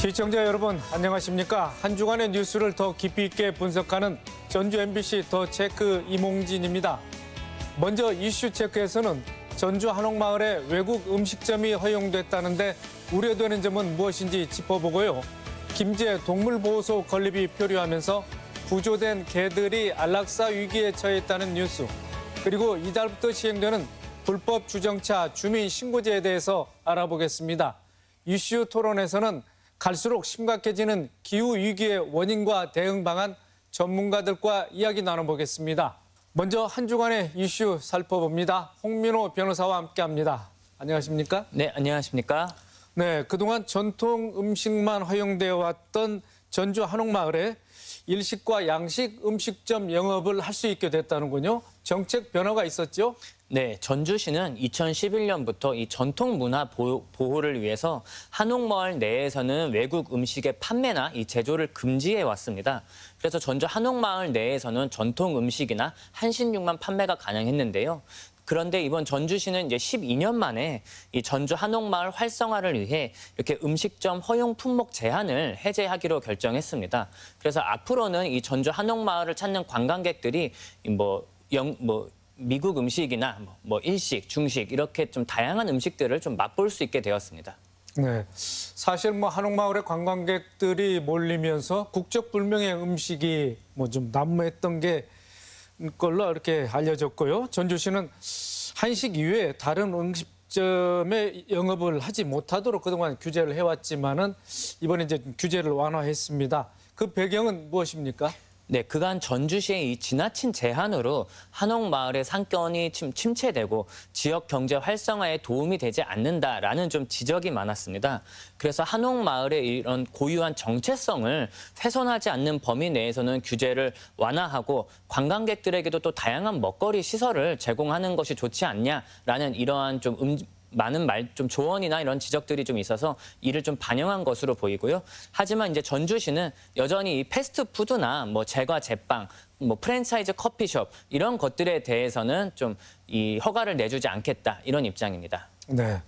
시청자 여러분 안녕하십니까? 한 주간의 뉴스를 더 깊이 있게 분석하는 전주 MBC 더 체크 이몽진입니다. 먼저 이슈 체크에서는 전주 한옥마을에 외국 음식점이 허용됐다는데 우려되는 점은 무엇인지 짚어보고요. 김제 동물보호소 건립이 표류하면서 구조된 개들이 안락사 위기에 처했다는 뉴스, 그리고 이달부터 시행되는 불법 주정차 주민 신고제에 대해서 알아보겠습니다. 이슈 토론에서는 갈수록 심각해지는 기후 위기의 원인과 대응 방안 전문가들과 이야기 나눠보겠습니다. 먼저 한 주간의 이슈 살펴봅니다. 홍민호 변호사와 함께합니다. 안녕하십니까? 네, 안녕하십니까? 네, 그동안 전통 음식만 허용되어 왔던 전주 한옥마을에 일식과 양식 음식점 영업을 할 수 있게 됐다는군요. 정책 변화가 있었죠? 네, 전주시는 2011년부터 이 전통 문화 보호를 위해서 한옥마을 내에서는 외국 음식의 판매나 이 제조를 금지해 왔습니다. 그래서 전주 한옥마을 내에서는 전통 음식이나 한신육만 판매가 가능했는데요. 그런데 이번 전주시는 이제 12년 만에 이 전주 한옥마을 활성화를 위해 이렇게 음식점 허용 품목 제한을 해제하기로 결정했습니다. 그래서 앞으로는 이 전주 한옥마을을 찾는 관광객들이 미국 음식이나 일식, 중식 이렇게 좀 다양한 음식들을 좀 맛볼 수 있게 되었습니다. 네, 사실 한옥마을에 관광객들이 몰리면서 국적 불명의 음식이 좀 난무했던 게 걸로 이렇게 알려졌고요. 전주시는 한식 이외에 다른 음식점에 영업을 하지 못하도록 그동안 규제를 해왔지만은 이번에 이제 규제를 완화했습니다. 그 배경은 무엇입니까? 네, 그간 전주시의 이 지나친 제한으로 한옥마을의 상권이 침체되고 지역 경제 활성화에 도움이 되지 않는다라는 좀 지적이 많았습니다. 그래서 한옥마을의 이런 고유한 정체성을 훼손하지 않는 범위 내에서는 규제를 완화하고 관광객들에게도 또 다양한 먹거리 시설을 제공하는 것이 좋지 않냐라는 이러한 많은 조언이나 이런 지적들이 좀 있어서 이를 좀 반영한 것으로 보이고요. 하지만 이제 전주시는 여전히 이 패스트푸드나 제과 제빵, 프랜차이즈 커피숍 이런 것들에 대해서는 좀 이 허가를 내주지 않겠다 이런 입장입니다. 네,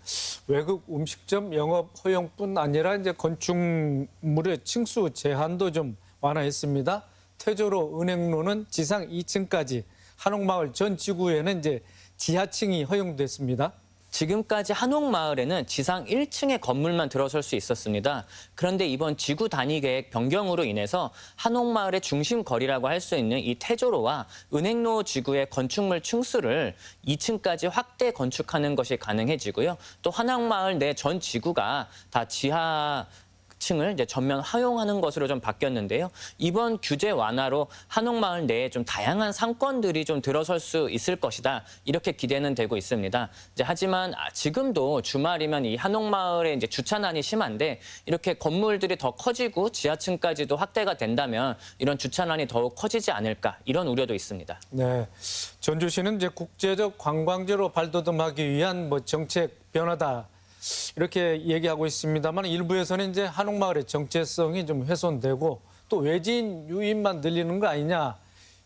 외국 음식점 영업 허용뿐 아니라 이제 건축물의 층수 제한도 좀 완화했습니다. 태조로 은행로는 지상 2층까지, 한옥마을 전 지구에는 이제 지하층이 허용됐습니다. 지금까지 한옥마을에는 지상 1층의 건물만 들어설 수 있었습니다. 그런데 이번 지구 단위 계획 변경으로 인해서 한옥마을의 중심 거리라고 할 수 있는 이 태조로와 은행로 지구의 건축물 층수를 2층까지 확대 건축하는 것이 가능해지고요. 또 한옥마을 내 전 지구가 다 지하층을 이제 전면 허용하는 것으로 좀 바뀌었는데요. 이번 규제 완화로 한옥마을 내에 좀 다양한 상권들이 좀 들어설 수 있을 것이다. 이렇게 기대는 되고 있습니다. 하지만 지금도 주말이면 이 한옥마을에 이제 주차난이 심한데 이렇게 건물들이 더 커지고 지하층까지도 확대가 된다면 이런 주차난이 더욱 커지지 않을까 이런 우려도 있습니다. 네, 전주시는 이제 국제적 관광지로 발돋움하기 위한 정책 변화다. 이렇게 얘기하고 있습니다만 일부에서는 이제 한옥마을의 정체성이 좀 훼손되고 또 외지인 유입만 늘리는 거 아니냐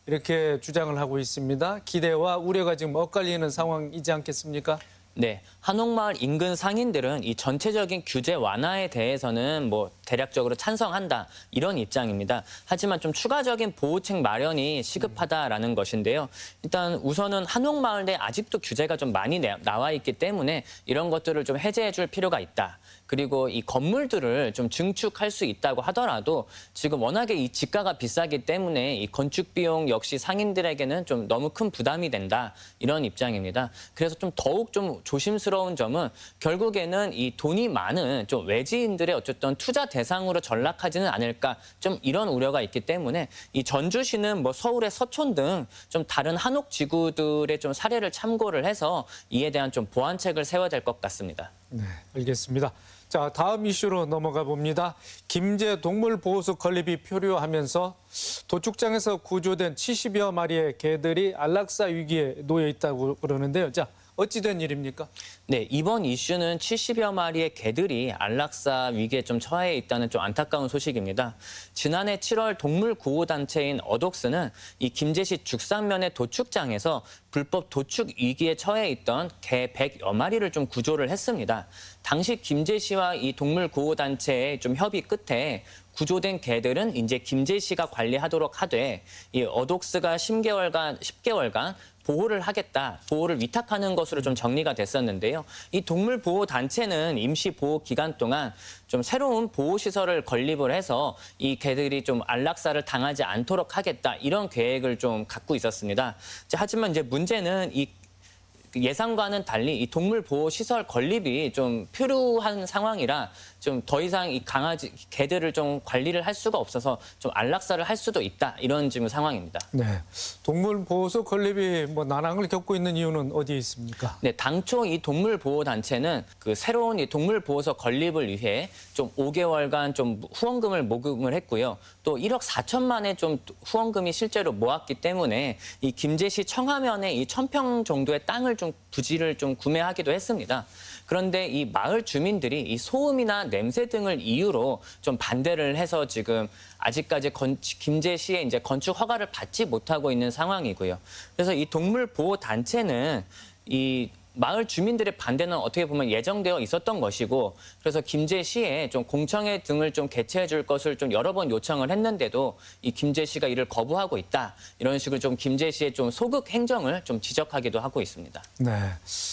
이렇게 주장을 하고 있습니다. 기대와 우려가 지금 엇갈리는 상황이지 않겠습니까? 네, 한옥마을 인근 상인들은 이 전체적인 규제 완화에 대해서는 대략적으로 찬성한다 이런 입장입니다. 하지만 좀 추가적인 보호책 마련이 시급하다라는 것인데요. 일단 우선은 한옥마을 내 아직도 규제가 좀 많이 나와 있기 때문에 이런 것들을 좀 해제해 줄 필요가 있다. 그리고 이 건물들을 좀 증축할 수 있다고 하더라도 지금 워낙에 이 지가가 비싸기 때문에 이 건축 비용 역시 상인들에게는 좀 너무 큰 부담이 된다 이런 입장입니다. 그래서 좀 더욱 좀 조심스러운 점은 결국에는 이 돈이 많은 좀 외지인들의 어쨌든 투자 대상으로 전락하지는 않을까 좀 이런 우려가 있기 때문에 이 전주시는 서울의 서촌 등 좀 다른 한옥 지구들의 좀 사례를 참고를 해서 이에 대한 좀 보완책을 세워야 될 것 같습니다. 네, 알겠습니다. 자, 다음 이슈로 넘어가 봅니다. 김제 동물보호소 건립이 표류하면서 도축장에서 구조된 70여 마리의 개들이 안락사 위기에 놓여 있다고 그러는데요. 자, 어찌된 일입니까? 네, 이번 이슈는 70여 마리의 개들이 안락사 위기에 좀 처해 있다는 좀 안타까운 소식입니다. 지난해 7월 동물 구호 단체인 어독스는 이 김제시 죽산면의 도축장에서 불법 도축 위기에 처해 있던 개 100여 마리를 좀 구조를 했습니다. 당시 김제시와 이 동물 구호 단체의 좀 협의 끝에 구조된 개들은 이제 김제시가 관리하도록 하되 이 어독스가 10개월간 보호를 하겠다, 보호를 위탁하는 것으로 좀 정리가 됐었는데요. 이 동물 보호 단체는 임시 보호 기간 동안 좀 새로운 보호 시설을 건립을 해서 이 개들이 좀 안락사를 당하지 않도록 하겠다, 이런 계획을 좀 갖고 있었습니다. 하지만 이제 문제는 이 예상과는 달리 이 동물 보호 시설 건립이 좀 필요한 상황이라 좀 더 이상 이 강아지 개들을 좀 관리를 할 수가 없어서 좀 안락사를 할 수도 있다, 이런 지금 상황입니다. 네, 동물 보호소 건립이 뭐 난항을 겪고 있는 이유는 어디에 있습니까? 네, 당초 이 동물 보호 단체는 그 새로운 이 동물 보호소 건립을 위해 좀 5개월간 좀 후원금을 모금을 했고요. 또 1억 4천만의 좀 후원금이 실제로 모았기 때문에 이 김제시 청하면에 이 1,000평 정도의 땅을 좀 부지를 좀 구매하기도 했습니다. 그런데 이 마을 주민들이 이 소음이나 냄새 등을 이유로 좀 반대를 해서 지금 아직까지 김제시에 이제 건축 허가를 받지 못하고 있는 상황이고요. 그래서 이 동물 보호 단체는 이 마을 주민들의 반대는 어떻게 보면 예정되어 있었던 것이고, 그래서 김제시에 좀 공청회 등을 좀 개최해 줄 것을 좀 여러 번 요청을 했는데도 이 김제시가 이를 거부하고 있다, 이런 식으로 좀 김제시의 좀 소극 행정을 좀 지적하기도 하고 있습니다. 네.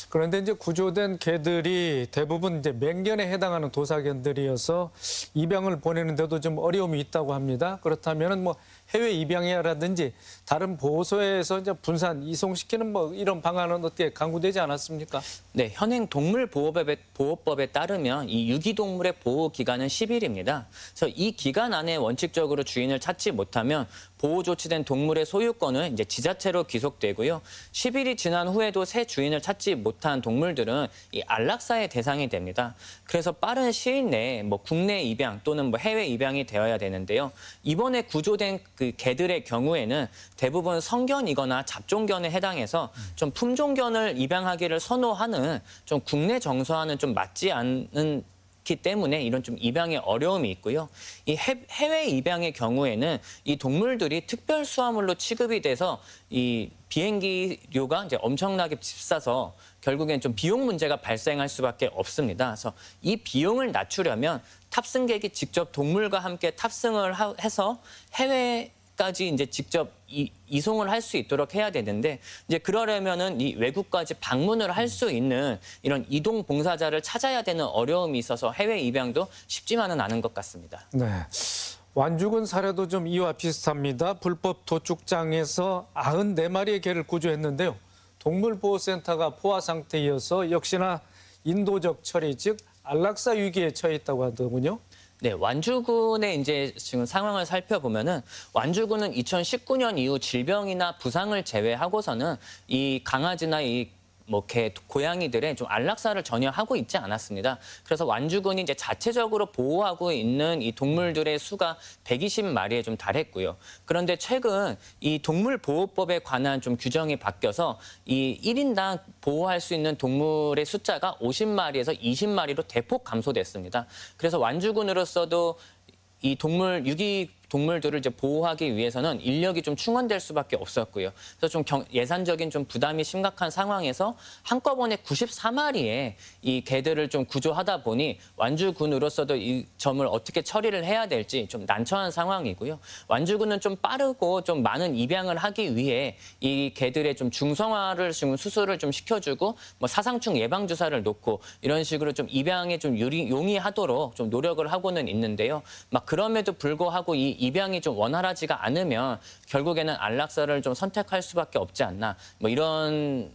그런데 이제 구조된 개들이 대부분 이제 맹견에 해당하는 도사견들이어서 입양을 보내는데도 좀 어려움이 있다고 합니다. 그렇다면은 뭐 해외 입양이라든지 다른 보호소에서 이제 분산 이송시키는 뭐 이런 방안은 어떻게 강구되지 않았습니까? 네, 현행 동물보호법에 따르면 이 유기동물의 보호 기간은 10일입니다. 그래서 이 기간 안에 원칙적으로 주인을 찾지 못하면 보호 조치된 동물의 소유권은 이제 지자체로 귀속되고요. 10일이 지난 후에도 새 주인을 찾지 못한 동물들은 이 안락사의 대상이 됩니다. 그래서 빠른 시일 내에 뭐 국내 입양 또는 뭐 해외 입양이 되어야 되는데요. 이번에 구조된 그 개들의 경우에는 대부분 성견이거나 잡종견에 해당해서 좀 품종견을 입양하기를 선호하는 좀 국내 정서와는 좀 맞지 않는 때문에 이런 좀 입양에 어려움이 있고요. 이 해외 입양의 경우에는 이 동물들이 특별 수화물로 취급이 돼서 이 비행기료가 이제 엄청나게 비싸서 결국엔 좀 비용 문제가 발생할 수밖에 없습니다. 그래서 이 비용을 낮추려면 탑승객이 직접 동물과 함께 탑승을 해서 해외까지 이제 직접 이송을 할 수 있도록 해야 되는데, 이제 그러려면은 이 외국까지 방문을 할 수 있는 이런 이동 봉사자를 찾아야 되는 어려움이 있어서 해외 입양도 쉽지만은 않은 것 같습니다. 네. 완주군 사례도 좀 이와 비슷합니다. 불법 도축장에서 94마리의 개를 구조했는데요. 동물보호센터가 포화 상태이어서 역시나 인도적 처리, 즉 안락사 위기에 처했다고 하더군요. 네, 완주군의 이제 지금 상황을 살펴보면은 완주군은 2019년 이후 질병이나 부상을 제외하고서는 이 강아지나 이 뭐 개, 고양이들의 좀 안락사를 전혀 하고 있지 않았습니다. 그래서 완주군이 이제 자체적으로 보호하고 있는 이 동물들의 수가 120마리에 좀 달했고요. 그런데 최근 이 동물보호법에 관한 좀 규정이 바뀌어서 이 1인당 보호할 수 있는 동물의 숫자가 50마리에서 20마리로 대폭 감소됐습니다. 그래서 완주군으로서도 이 유기 동물들을 이제 보호하기 위해서는 인력이 좀 충원될 수밖에 없었고요. 그래서 좀 예산적인 좀 부담이 심각한 상황에서 한꺼번에 94마리의 이 개들을 좀 구조하다 보니 완주군으로서도 이 점을 어떻게 처리를 해야 될지 좀 난처한 상황이고요. 완주군은 좀 빠르고 좀 많은 입양을 하기 위해 이 개들의 좀 중성화를 지금 수술을 좀 시켜주고 뭐 사상충 예방 주사를 놓고 이런 식으로 좀 입양에 좀 용이하도록 좀 노력을 하고는 있는데요. 막 그럼에도 불구하고 이 입양이 좀 원활하지가 않으면 결국에는 안락사를 좀 선택할 수밖에 없지 않나, 뭐 이런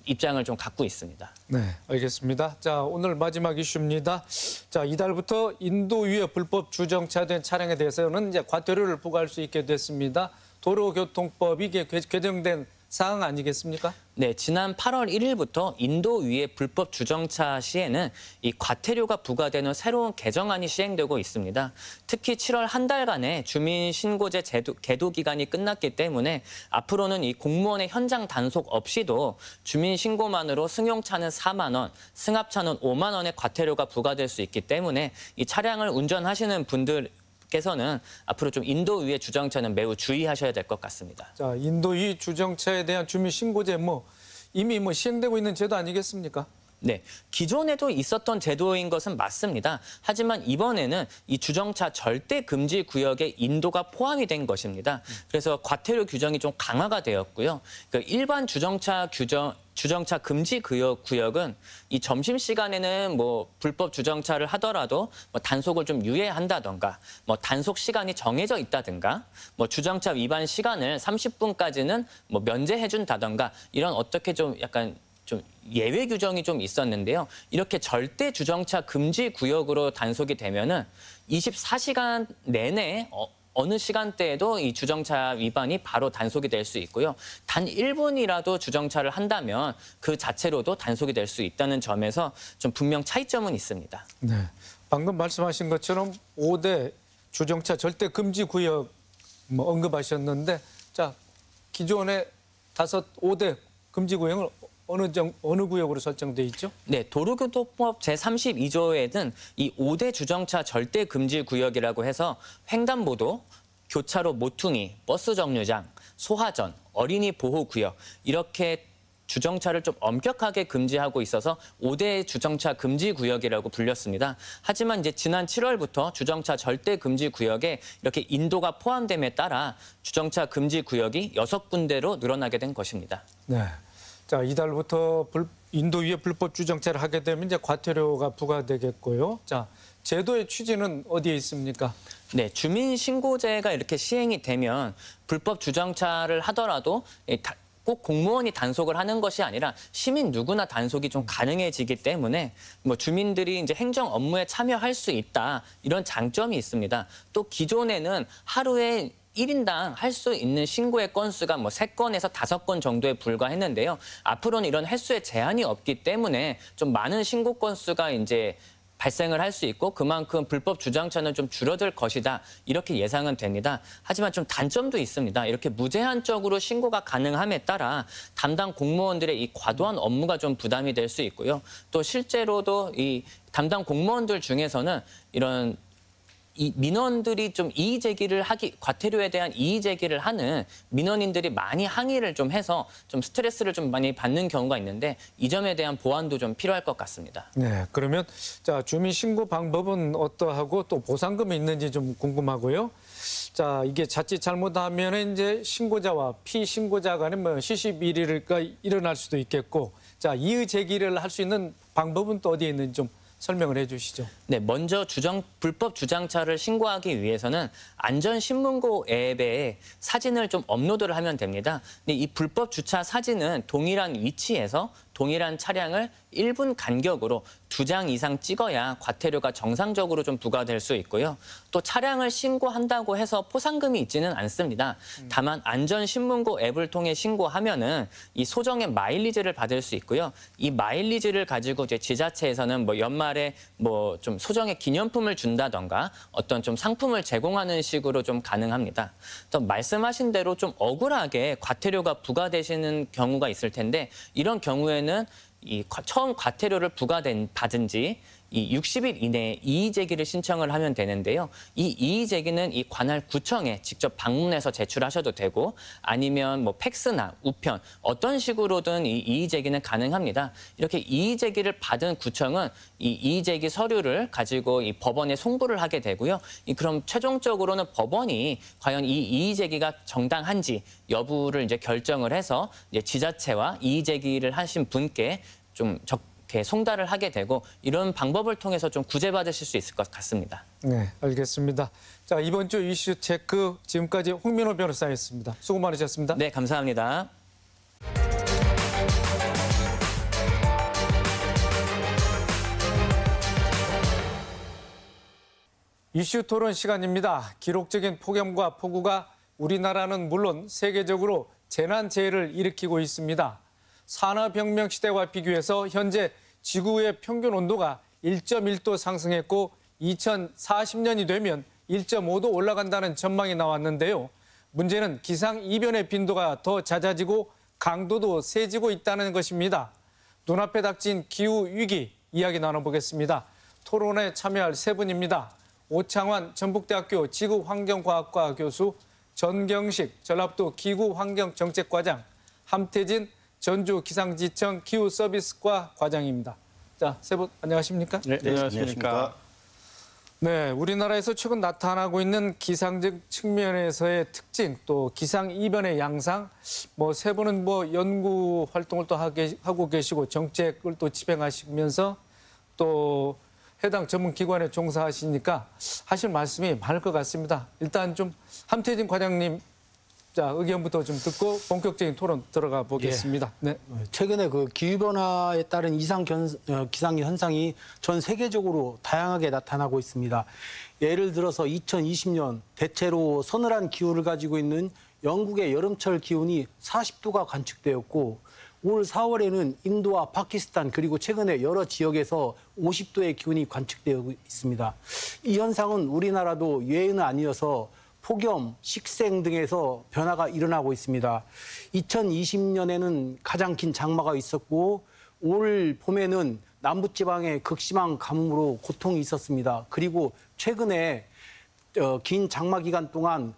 입장을 좀 갖고 있습니다. 네, 알겠습니다. 자, 오늘 마지막 이슈입니다. 자, 이달부터 인도 위에 불법 주정차된 차량에 대해서는 이제 과태료를 부과할 수 있게 됐습니다. 도로교통법이 개정된 사항 아니겠습니까? 네, 지난 8월 1일부터 인도 위의 불법 주정차 시에는 이 과태료가 부과되는 새로운 개정안이 시행되고 있습니다. 특히 7월 한 달간의 주민신고제 계도 기간이 끝났기 때문에 앞으로는 이 공무원의 현장 단속 없이도 주민신고만으로 승용차는 4만 원, 승합차는 5만 원의 과태료가 부과될 수 있기 때문에 이 차량을 운전하시는 분들께서는 앞으로 좀 인도 위의 주정차는 매우 주의하셔야 될 것 같습니다. 자, 인도위 주정차에 대한 주민신고제 이미 시행되고 있는 제도 아니겠습니까? 네, 기존에도 있었던 제도인 것은 맞습니다. 하지만 이번에는 이 주정차 절대 금지 구역에 인도가 포함이 된 것입니다. 그래서 과태료 규정이 좀 강화가 되었고요. 그 일반 주정차 금지 구역은 이 점심 시간에는 불법 주정차를 하더라도 단속을 좀 유예한다던가, 단속 시간이 정해져 있다든가, 주정차 위반 시간을 30분까지는 면제해준다던가 이런 어떻게 좀 약간 좀 예외 규정이 좀 있었는데요. 이렇게 절대 주정차 금지 구역으로 단속이 되면은 24시간 내내 어느 시간대에도 이 주정차 위반이 바로 단속이 될 수 있고요. 단 1분이라도 주정차를 한다면 그 자체로도 단속이 될 수 있다는 점에서 좀 분명 차이점은 있습니다. 네, 방금 말씀하신 것처럼 5대 주정차 절대 금지 구역 언급하셨는데, 자, 기존의 5대 금지 구역은 어느 구역으로 설정돼 있죠? 네, 도로교통법 제32조에는 이 5대 주정차 절대 금지 구역이라고 해서 횡단보도, 교차로 모퉁이, 버스 정류장, 소화전, 어린이 보호구역 이렇게 주정차를 좀 엄격하게 금지하고 있어서 5대 주정차 금지 구역이라고 불렸습니다. 하지만 이제 지난 7월부터 주정차 절대 금지 구역에 이렇게 인도가 포함됨에 따라 주정차 금지 구역이 6군데로 늘어나게 된 것입니다. 네. 자, 이달부터 인도 위에 불법 주정차를 하게 되면 이제 과태료가 부과되겠고요. 자, 제도의 취지는 어디에 있습니까? 네, 주민신고제가 이렇게 시행이 되면 불법 주정차를 하더라도 꼭 공무원이 단속을 하는 것이 아니라 시민 누구나 단속이 좀 가능해지기 때문에 주민들이 이제 행정 업무에 참여할 수 있다 이런 장점이 있습니다. 또 기존에는 하루에 1인당 할 수 있는 신고의 건수가 3건에서 5건 정도에 불과했는데요. 앞으로는 이런 횟수에 제한이 없기 때문에 좀 많은 신고 건수가 이제 발생을 할 수 있고 그만큼 불법 주정차는 좀 줄어들 것이다. 이렇게 예상은 됩니다. 하지만 좀 단점도 있습니다. 이렇게 무제한적으로 신고가 가능함에 따라 담당 공무원들의 이 과도한 업무가 좀 부담이 될 수 있고요. 또 실제로도 이 담당 공무원들 중에서는 이런 이 민원들이 좀 과태료에 대한 이의 제기를 하는 민원인들이 많이 항의를 좀 해서 좀 스트레스를 좀 많이 받는 경우가 있는데 이 점에 대한 보완도 좀 필요할 것 같습니다. 네, 그러면 자, 주민 신고 방법은 어떠하고 또 보상금이 있는지 좀 궁금하고요. 자, 이게 자칫 잘못하면 이제 신고자와 피신고자 간에 시시비비가 일어날 수도 있겠고, 자, 이의 제기를 할 수 있는 방법은 또 어디에 있는지 좀 설명을 해주시죠. 네, 먼저 불법 주정차를 신고하기 위해서는 안전신문고 앱에 사진을 좀 업로드를 하면 됩니다. 근데 이 불법 주차 사진은 동일한 위치에서 동일한 차량을 1분 간격으로 2장 이상 찍어야 과태료가 정상적으로 좀 부과될 수 있고요. 또 차량을 신고한다고 해서 포상금이 있지는 않습니다. 다만 안전신문고 앱을 통해 신고하면은 이 소정의 마일리지를 받을 수 있고요. 이 마일리지를 가지고 이제 지자체에서는 연말에 좀 소정의 기념품을 준다던가 어떤 좀 상품을 제공하는 식으로 좀 가능합니다. 또 말씀하신 대로 좀 억울하게 과태료가 부과되시는 경우가 있을 텐데 이런 경우에는 처음 과태료를 받은 지 이 60일 이내에 이의 제기를 신청을 하면 되는데요. 이 이의 제기는 이 관할 구청에 직접 방문해서 제출하셔도 되고 아니면 팩스나 우편 어떤 식으로든 이 이의 제기는 가능합니다. 이렇게 이의 제기를 받은 구청은 이 이의 제기 서류를 가지고 이 법원에 송부를 하게 되고요. 그럼 최종적으로는 법원이 과연 이 이의 제기가 정당한지 여부를 이제 결정을 해서 이제 지자체와 이의 제기를 하신 분께 좀 송달을 하게 되고 이런 방법을 통해서 좀 구제받으실 수 있을 것 같습니다. 네, 알겠습니다. 자, 이번 주 이슈 체크 지금까지 홍민호 변호사였습니다. 수고 많으셨습니다. 네, 감사합니다. 이슈 토론 시간입니다. 기록적인 폭염과 폭우가 우리나라는 물론 세계적으로 재난재해를 일으키고 있습니다. 산업혁명 시대와 비교해서 현재 지구의 평균 온도가 1.1도 상승했고 2040년이 되면 1.5도 올라간다는 전망이 나왔는데요. 문제는 기상이변의 빈도가 더 잦아지고 강도도 세지고 있다는 것입니다. 눈앞에 닥친 기후위기 이야기 나눠보겠습니다. 토론에 참여할 세 분입니다. 오창환 전북대학교 지구환경과학과 교수, 전경식 전라북도 기후환경정책과장, 함태진 전주기상지청 기후서비스과 과장입니다. 자, 세 분 안녕하십니까? 네, 안녕하십니까. 네, 우리나라에서 최근 나타나고 있는 기상적 측면에서의 특징, 또 기상이변의 양상, 세 분은 연구 활동을 또 하고 계시고 정책을 또 집행하시면서 또 해당 전문 기관에 종사하시니까 하실 말씀이 많을 것 같습니다. 일단 좀 함태진 과장님 자, 의견부터 좀 듣고 본격적인 토론 들어가 보겠습니다. 네. 최근에 그 기후변화에 따른 기상 현상이 전 세계적으로 다양하게 나타나고 있습니다. 예를 들어서 2020년 대체로 서늘한 기후를 가지고 있는 영국의 여름철 기온이 40도가 관측되었고 올 4월에는 인도와 파키스탄 그리고 최근에 여러 지역에서 50도의 기온이 관측되고 있습니다. 이 현상은 우리나라도 예외는 아니어서 폭염, 식생 등에서 변화가 일어나고 있습니다. 2020년에는 가장 긴 장마가 있었고 올 봄에는 남부지방의 극심한 가뭄으로 고통이 있었습니다. 그리고 최근에 긴 장마 기간 동안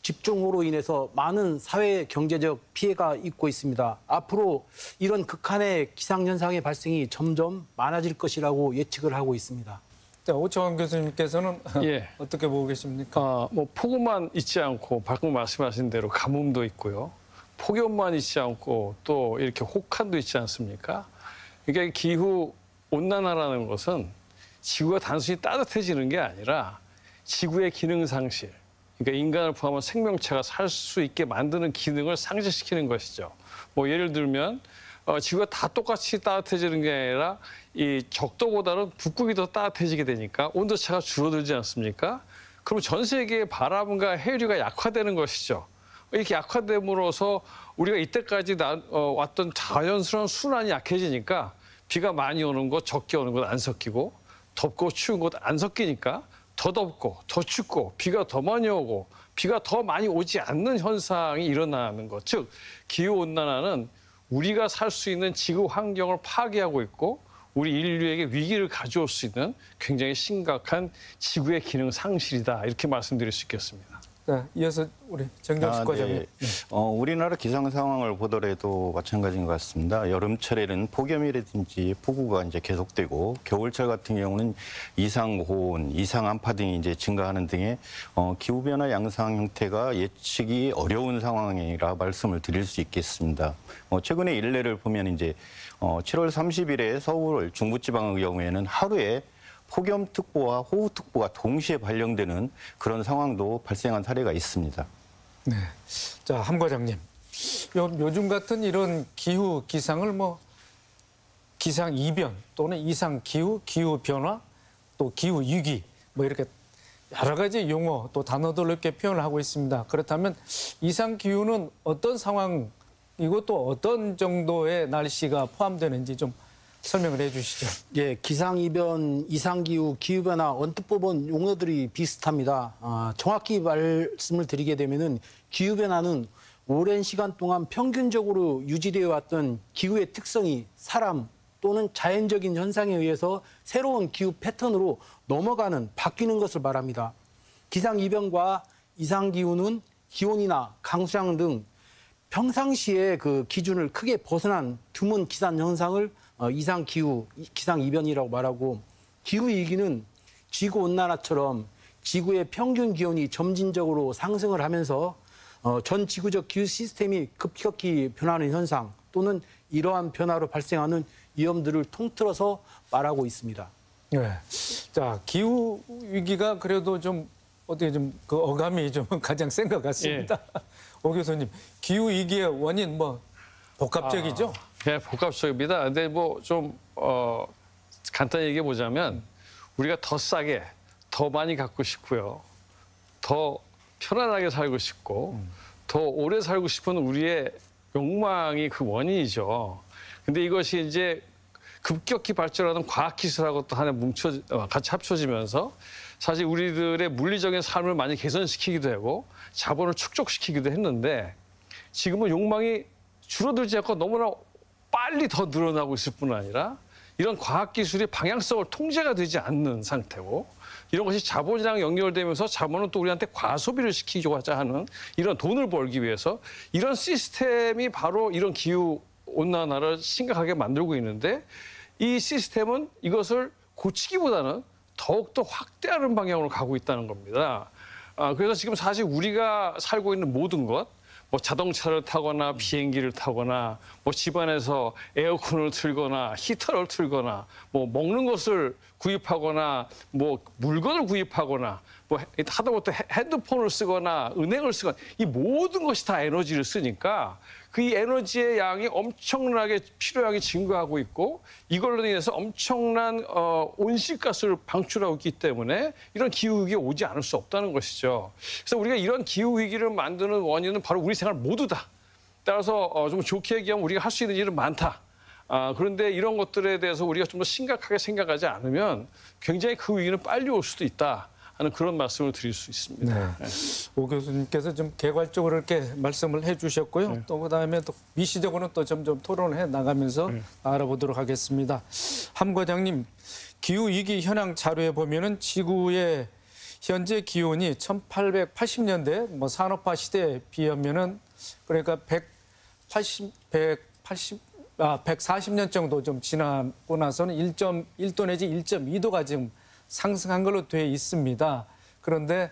집중호우로 인해서 많은 사회 경제적 피해가 있고 있습니다. 앞으로 이런 극한의 기상현상의 발생이 점점 많아질 것이라고 예측을 하고 있습니다. 자, 오창환 교수님께서는 예. 어떻게 보고 계십니까? 폭우만 있지 않고 방금 말씀하신 대로 가뭄도 있고요. 폭염만 있지 않고 또 이렇게 혹한도 있지 않습니까? 그러니까 기후 온난화라는 것은 지구가 단순히 따뜻해지는 게 아니라 지구의 기능 상실, 그러니까 인간을 포함한 생명체가 살 수 있게 만드는 기능을 상실시키는 것이죠. 예를 들면 지구가 다 똑같이 따뜻해지는 게 아니라 이 적도보다는 북극이 더 따뜻해지게 되니까 온도차가 줄어들지 않습니까? 그럼 전 세계의 바람과 해류가 약화되는 것이죠. 이렇게 약화됨으로써 우리가 이때까지 왔던 자연스러운 순환이 약해지니까 비가 많이 오는 것, 적게 오는 것 안 섞이고 덥고 추운 것 안 섞이니까 더 덥고 더 춥고 비가 더 많이 오고 비가 더 많이 오지 않는 현상이 일어나는 것. 즉 기후온난화는 우리가 살 수 있는 지구 환경을 파괴하고 있고 우리 인류에게 위기를 가져올 수 있는 굉장히 심각한 지구의 기능 상실이다. 이렇게 말씀드릴 수 있겠습니다. 네, 이어서 우리 정경식 과장님. 네. 우리나라 기상 상황을 보더라도 마찬가지인 것 같습니다. 여름철에는 폭염이라든지 폭우가 이제 계속되고 겨울철 같은 경우는 이상 고온, 이상 한파 등이 이제 증가하는 등의 기후 변화 양상 형태가 예측이 어려운 상황이라 말씀을 드릴 수 있겠습니다. 최근에 일례를 보면 이제 7월 30일에 서울 중부지방의 경우에는 하루에 폭염특보와 호우특보가 동시에 발령되는 그런 상황도 발생한 사례가 있습니다. 네. 자, 함 과장님. 요즘 같은 이런 기후 기상을 기상 이변 또는 이상 기후, 기후 변화, 또 기후 위기 이렇게 여러 가지 용어 또 단어들로 이렇게 표현을 하고 있습니다. 그렇다면 이상 기후는 어떤 상황 이것도 어떤 정도의 날씨가 포함되는지 좀 설명을 해 주시죠. 예, 기상이변, 이상기후, 기후변화 언뜻 보면 용어들이 비슷합니다. 정확히 말씀을 드리게 되면은 기후변화는 오랜 시간 동안 평균적으로 유지되어 왔던 기후의 특성이 사람 또는 자연적인 현상에 의해서 새로운 기후 패턴으로 넘어가는, 바뀌는 것을 말합니다. 기상이변과 이상기후는 기온이나 강수량 등 평상시의 그 기준을 크게 벗어난 드문 기상 현상을 이상기후, 기상이변이라고 말하고, 기후위기는 지구온난화처럼 지구의 평균 기온이 점진적으로 상승을 하면서 전 지구적 기후 시스템이 급격히 변하는 현상 또는 이러한 변화로 발생하는 위험들을 통틀어서 말하고 있습니다. 네. 자, 기후 위기가 그래도 좀 어떻게 좀 그 어감이 좀 가장 센 것 같습니다. 예. 오 교수님, 기후 위기의 원인 복합적이죠? 네, 복합적입니다. 근데 좀 간단히 얘기해 보자면 우리가 더 싸게, 더 많이 갖고 싶고요. 더 편안하게 살고 싶고 더 오래 살고 싶은 우리의 욕망이 그 원인이죠. 근데 이것이 이제 급격히 발전하는 과학기술하고 또 하나 같이 합쳐지면서 사실 우리들의 물리적인 삶을 많이 개선시키기도 하고 자본을 축적시키기도 했는데 지금은 욕망이 줄어들지 않고 너무나 빨리 더 늘어나고 있을 뿐 아니라 이런 과학기술이 방향성을 통제가 되지 않는 상태고 이런 것이 자본이랑 연결되면서 자본은 또 우리한테 과소비를 시키고자 하는 이런 돈을 벌기 위해서 이런 시스템이 바로 이런 기후온난화를 심각하게 만들고 있는데 이 시스템은 이것을 고치기보다는 더욱더 확대하는 방향으로 가고 있다는 겁니다. 그래서 지금 사실 우리가 살고 있는 모든 것, 뭐 자동차를 타거나 비행기를 타거나 뭐 집안에서 에어컨을 틀거나 히터를 틀거나 뭐 먹는 것을 구입하거나 뭐 물건을 구입하거나 뭐 하다못해 핸드폰을 쓰거나 은행을 쓰거나 이 모든 것이 다 에너지를 쓰니까 그 에너지의 양이 엄청나게 필요량이 증가하고 있고 이걸로 인해서 엄청난 온실가스를 방출하고 있기 때문에 이런 기후위기가 오지 않을 수 없다는 것이죠. 그래서 우리가 이런 기후위기를 만드는 원인은 바로 우리 생활 모두다. 따라서 좀 좋게 얘기하면 우리가 할 수 있는 일은 많다. 그런데 이런 것들에 대해서 우리가 좀 더 심각하게 생각하지 않으면 굉장히 그 위기는 빨리 올 수도 있다 하는 그런 말씀을 드릴 수 있습니다. 네. 오 교수님께서 좀 개괄적으로 이렇게 말씀을 해주셨고요. 네. 또 그다음에 또 미시적으로는 또 점점 토론을 해 나가면서 알아보도록 하겠습니다. 함 과장님, 기후 위기 현황 자료에 보면은 지구의 현재 기온이 1880년대 뭐 산업화 시대에 비하면은 그러니까 140년 정도 좀 지나고 나서는 1.1도 내지 1.2도가 지금 상승한 걸로 돼 있습니다. 그런데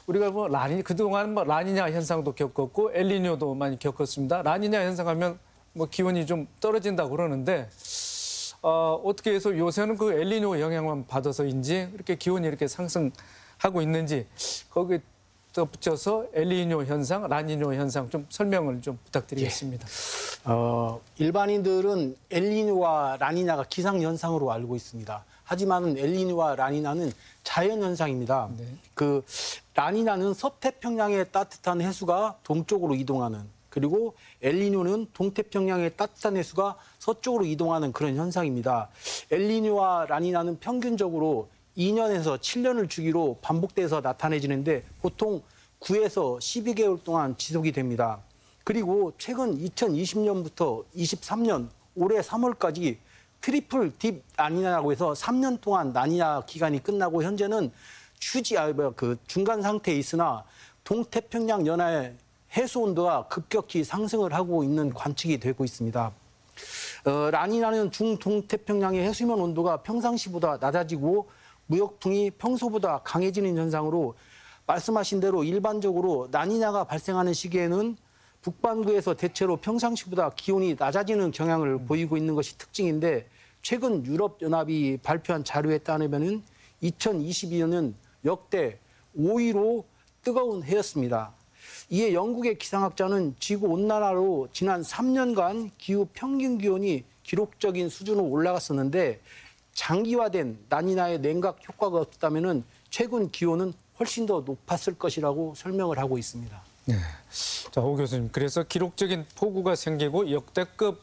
우리가 뭐 그동안 뭐 라니냐 현상도 겪었고 엘니뇨도 많이 겪었습니다. 라니냐 현상하면 뭐 기온이 좀 떨어진다고 그러는데 어떻게 해서 요새는 그 엘니뇨 영향만 받아서인지 이렇게 기온이 이렇게 상승하고 있는지 거기에 덧붙여서 엘니뇨 현상, 라니뇨 현상 좀 설명을 좀 부탁드리겠습니다. 일반인들은 엘니뇨와 라니냐가 기상현상으로 알고 있습니다. 하지만 엘니뇨와 라니냐는 자연현상입니다. 네. 그 라니냐는 서태평양의 따뜻한 해수가 동쪽으로 이동하는 그리고 엘니뇨는 동태평양의 따뜻한 해수가 서쪽으로 이동하는 그런 현상입니다. 엘니뇨와 라니냐는 평균적으로 2년에서 7년을 주기로 반복돼서 나타내지는데 보통 9에서 12개월 동안 지속이 됩니다. 그리고 최근 2020년부터 23년 올해 3월까지 트리플 딥 라니냐라고 해서 3년 동안 라니냐 기간이 끝나고 현재는 중간 상태에 있으나 동태평양 연안의 해수 온도가 급격히 상승을 하고 있는 관측이 되고 있습니다. 라니냐는 중동태평양의 해수면 온도가 평상시보다 낮아지고 무역풍이 평소보다 강해지는 현상으로 말씀하신 대로 일반적으로 라니냐가 발생하는 시기에는 북반구에서 대체로 평상시보다 기온이 낮아지는 경향을 보이고 있는 것이 특징인데 최근 유럽연합이 발표한 자료에 따르면 2022년은 역대 5위로 뜨거운 해였습니다. 이에 영국의 기상학자는 지구온난화로 지난 3년간 기후 평균 기온이 기록적인 수준으로 올라갔었는데 장기화된 라니냐의 냉각 효과가 없다면 최근 기온은 훨씬 더 높았을 것이라고 설명을 하고 있습니다. 네. 자, 오 교수님, 그래서 기록적인 폭우가 생기고 역대급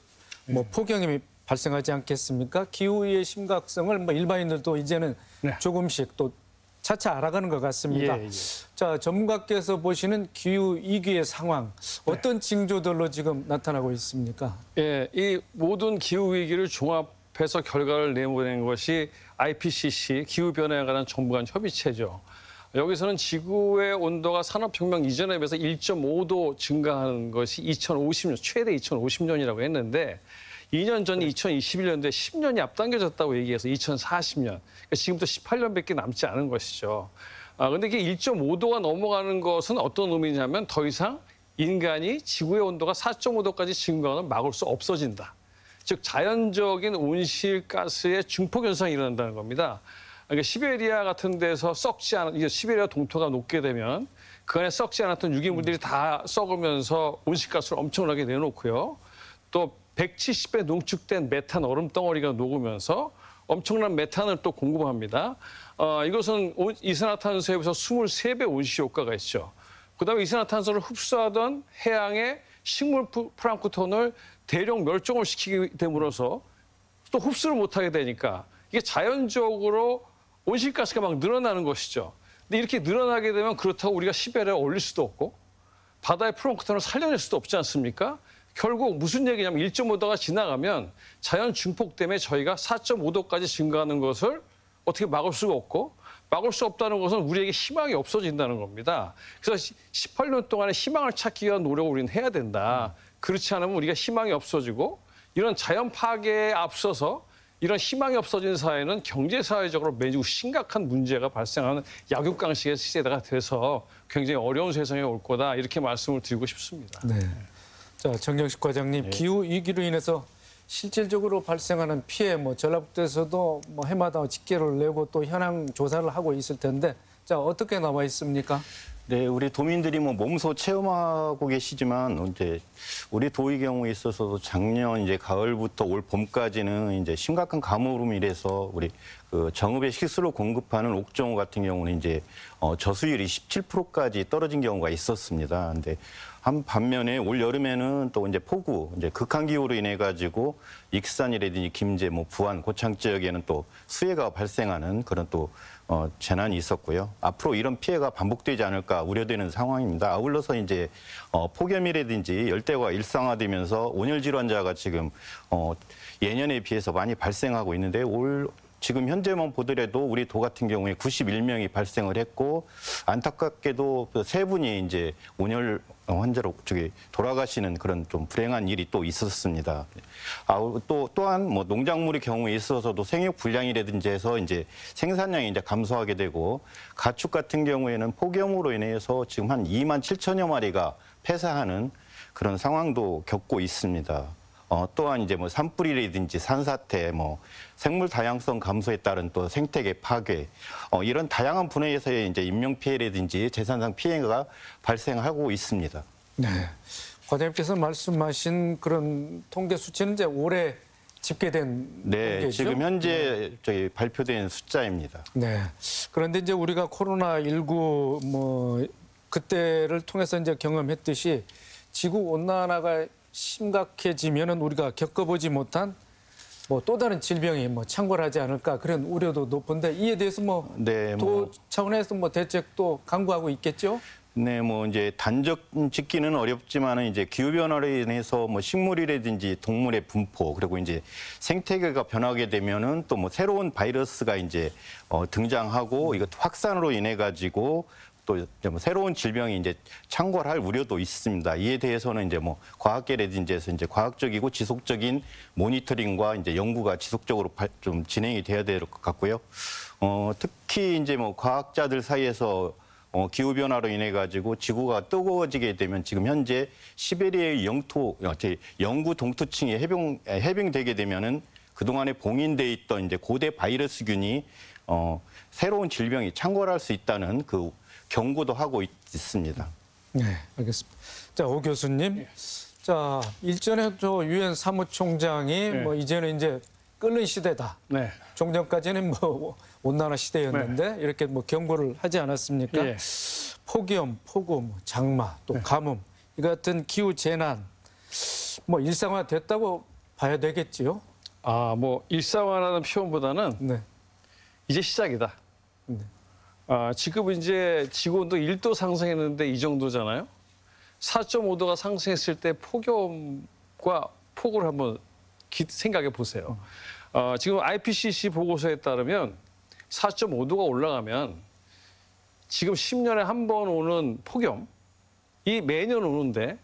뭐 폭염이 발생하지 않겠습니까? 기후의 심각성을 뭐 일반인들도 이제는 조금씩 또 차차 알아가는 것 같습니다. 예. 자, 전문가께서 보시는 기후 위기의 상황 어떤 징조들로 지금 나타나고 있습니까? 예, 이 모든 기후 위기를 종합해서 결과를 내보낸 것이 IPCC 기후변화에 관한 정부 간 협의체죠. 여기서는 지구의 온도가 산업혁명 이전에 비해서 1.5도 증가하는 것이 2050년, 최대 2050년이라고 했는데 2년 전 2021년도에 10년이 앞당겨졌다고 얘기해서 2040년, 그러니까 지금부터 18년밖에 남지 않은 것이죠. 그런데 이게 1.5도가 넘어가는 것은 어떤 의미냐면 더 이상 인간이 지구의 온도가 4.5도까지 증가하는 막을 수 없어진다. 즉 자연적인 온실가스의 증폭 현상이 일어난다는 겁니다. 그러니까 시베리아 같은 데서 시베리아 동토가 녹게 되면 그 안에 썩지 않았던 유기물들이 다 썩으면서 온실가스를 엄청나게 내놓고요. 또 170배 농축된 메탄 얼음 덩어리가 녹으면서 엄청난 메탄을 또 공급합니다. 이것은 이산화탄소에 비해서 23배 온실 효과가 있죠. 그다음에 이산화탄소를 흡수하던 해양의 식물 플랑크톤을 대량 멸종을 시키게 됨으로써 또 흡수를 못하게 되니까 이게 자연적으로 온실가스가 막 늘어나는 것이죠. 근데 이렇게 늘어나게 되면 그렇다고 우리가 시베리아에 올릴 수도 없고 바다의 플랑크톤을 살려낼 수도 없지 않습니까? 결국 무슨 얘기냐면 1.5도가 지나가면 자연 증폭 때문에 저희가 4.5도까지 증가하는 것을 어떻게 막을 수가 없고 막을 수 없다는 것은 우리에게 희망이 없어진다는 겁니다. 그래서 18년 동안에 희망을 찾기 위한 노력을 우리는 해야 된다. 그렇지 않으면 우리가 희망이 없어지고 이런 자연 파괴에 앞서서 이런 희망이 없어진 사회는 경제사회적으로 매우 심각한 문제가 발생하는 약육강식의 시대가 돼서 굉장히 어려운 세상에 올 거다. 이렇게 말씀을 드리고 싶습니다. 네. 자, 정경식 과장님, 기후 위기로 인해서 실질적으로 발생하는 피해, 뭐 전라북도에서도 뭐 해마다 집계를 내고 또 현황 조사를 하고 있을 텐데, 자, 어떻게 나와 있습니까? 네, 우리 도민들이 뭐 몸소 체험하고 계시지만 이제 우리 도의 경우에 있어서도 작년 이제 가을부터 올 봄까지는 이제 심각한 가뭄으로 인해서 우리 그 정읍에 식수를 공급하는 옥정호 같은 경우는 이제 저수율이 17%까지 떨어진 경우가 있었습니다. 근데 한 반면에 올 여름에는 또 이제 폭우, 이제 극한 기후로 인해 가지고 익산이라든지 김제, 뭐 부안, 고창 지역에는 또 수해가 발생하는 그런 또 재난이 있었고요. 앞으로 이런 피해가 반복되지 않을까 우려되는 상황입니다. 아울러서 이제 폭염이라든지 열대가 일상화되면서 온열 질환자가 지금 예년에 비해서 많이 발생하고 있는데 지금 현재만 보더라도 우리 도 같은 경우에 91명이 발생을 했고 안타깝게도 세 분이 이제 온열 환자로 돌아가시는 그런 좀 불행한 일이 또 있었습니다. 또한 뭐 농작물의 경우에 있어서도 생육 불량이라든지 해서 이제 생산량이 이제 감소하게 되고 가축 같은 경우에는 폭염으로 인해서 지금 한 2만 7천여 마리가 폐사하는 그런 상황도 겪고 있습니다. 또한 이제 뭐 산불이라든지 산사태, 뭐 생물 다양성 감소에 따른 또 생태계 파괴, 이런 다양한 분야에서의 이제 인명 피해라든지 재산상 피해가 발생하고 있습니다. 네. 과장님께서 말씀하신 그런 통계 수치는 이제 올해 집계된 네, 통계죠? 지금 현재 발표된 숫자입니다. 네. 그런데 이제 우리가 코로나19 뭐 그때를 통해서 이제 경험했듯이 지구 온난화가 심각해지면은 우리가 겪어보지 못한 뭐 또 다른 질병이 뭐 창궐하지 않을까 그런 우려도 높은데 이에 대해서 뭐 도 차원에서 뭐 대책도 강구하고 있겠죠? 네, 뭐 이제 단적 짓기는 어렵지만은 이제 기후 변화로 인해서 뭐 식물이라든지 동물의 분포 그리고 이제 생태계가 변하게 되면은 또 뭐 새로운 바이러스가 이제 등장하고 이것 확산으로 인해 가지고 또 뭐 새로운 질병이 이제 창궐할 우려도 있습니다. 이에 대해서는 이제 뭐 과학계라든지 해서 이제 과학적이고 지속적인 모니터링과 이제 연구가 지속적으로 좀 진행이 돼야 될 것 같고요. 특히 이제 뭐 과학자들 사이에서 기후 변화로 인해 가지고 지구가 뜨거워지게 되면 지금 현재 시베리아의 영구 동토층이 해빙되게 되면은 그동안에 봉인돼 있던 이제 고대 바이러스균이 새로운 질병이 창궐할 수 있다는 그 경고도 하고 있습니다. 네, 알겠습니다. 자, 오 교수님. 자, 일전에 저 유엔 사무총장이 뭐 이제는 이제 끓는 시대다. 네. 종전까지는 뭐 온난화 시대였는데 이렇게 뭐 경고를 하지 않았습니까? 예. 폭염, 폭우, 장마, 또 가뭄 이 같은 기후 재난 뭐 일상화 됐다고 봐야 되겠지요? 뭐 일상화라는 표현보다는 네. 이제 시작이다. 네. 지금 이제 지구온도 1도 상승했는데 이 정도잖아요. 4.5도가 상승했을 때 폭염과 폭우를 한번 생각해 보세요. 지금 IPCC 보고서에 따르면 4.5도가 올라가면 지금 10년에 한 번 오는 폭염이 매년 오는데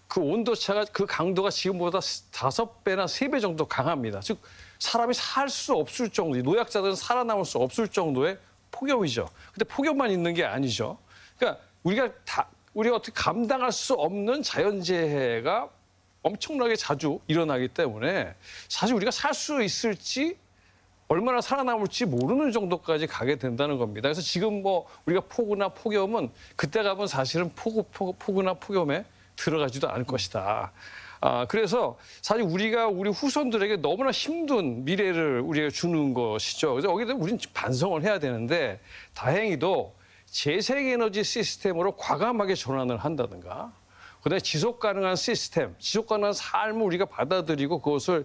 그 온도차가 그 강도가 지금보다 5배나 3배 정도 강합니다. 즉 사람이 살 수 없을 정도, 노약자들은 살아남을 수 없을 정도의 폭염이죠. 근데 폭염만 있는 게 아니죠. 그러니까 우리가 어떻게 감당할 수 없는 자연재해가 엄청나게 자주 일어나기 때문에 사실 우리가 살 수 있을지 얼마나 살아남을지 모르는 정도까지 가게 된다는 겁니다. 그래서 지금 뭐 우리가 폭우나 폭염은 그때 가면 사실은 폭우나 폭염에 들어가지도 않을 것이다. 그래서 사실 우리가 우리 후손들에게 너무나 힘든 미래를 우리가 주는 것이죠. 그래서 여기서 우리는 반성을 해야 되는데 다행히도 재생에너지 시스템으로 과감하게 전환을 한다든가, 그다음에 지속 가능한 시스템, 지속 가능한 삶을 우리가 받아들이고 그것을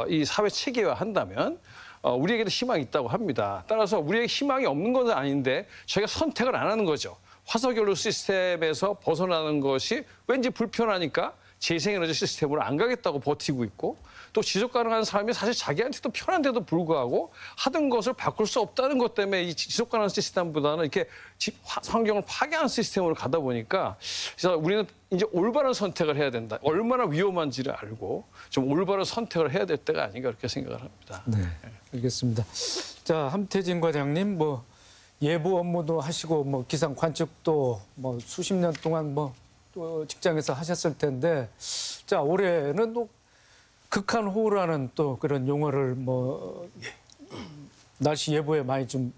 이 사회 체계화한다면 우리에게도 희망이 있다고 합니다. 따라서 우리에게 희망이 없는 건 아닌데 저희가 선택을 안 하는 거죠. 화석연료 시스템에서 벗어나는 것이 왠지 불편하니까 재생에너지 시스템으로 안 가겠다고 버티고 있고, 또 지속 가능한 삶이 사실 자기한테도 편한데도 불구하고 하던 것을 바꿀 수 없다는 것 때문에 이 지속 가능한 시스템보다는 이렇게 환경을 파괴하는 시스템으로 가다 보니까, 그래서 우리는 이제 올바른 선택을 해야 된다. 얼마나 위험한지를 알고 좀 올바른 선택을 해야 될 때가 아닌가 그렇게 생각을 합니다. 네, 알겠습니다. 자, 함태진 과장님, 뭐 예보 업무도 하시고 뭐 기상 관측도 뭐 수십 년 동안 뭐 또 직장에서 하셨을 텐데, 자, 올해는 또 극한호우라는 또 그런 용어를 뭐 날씨 예보에 많이 좀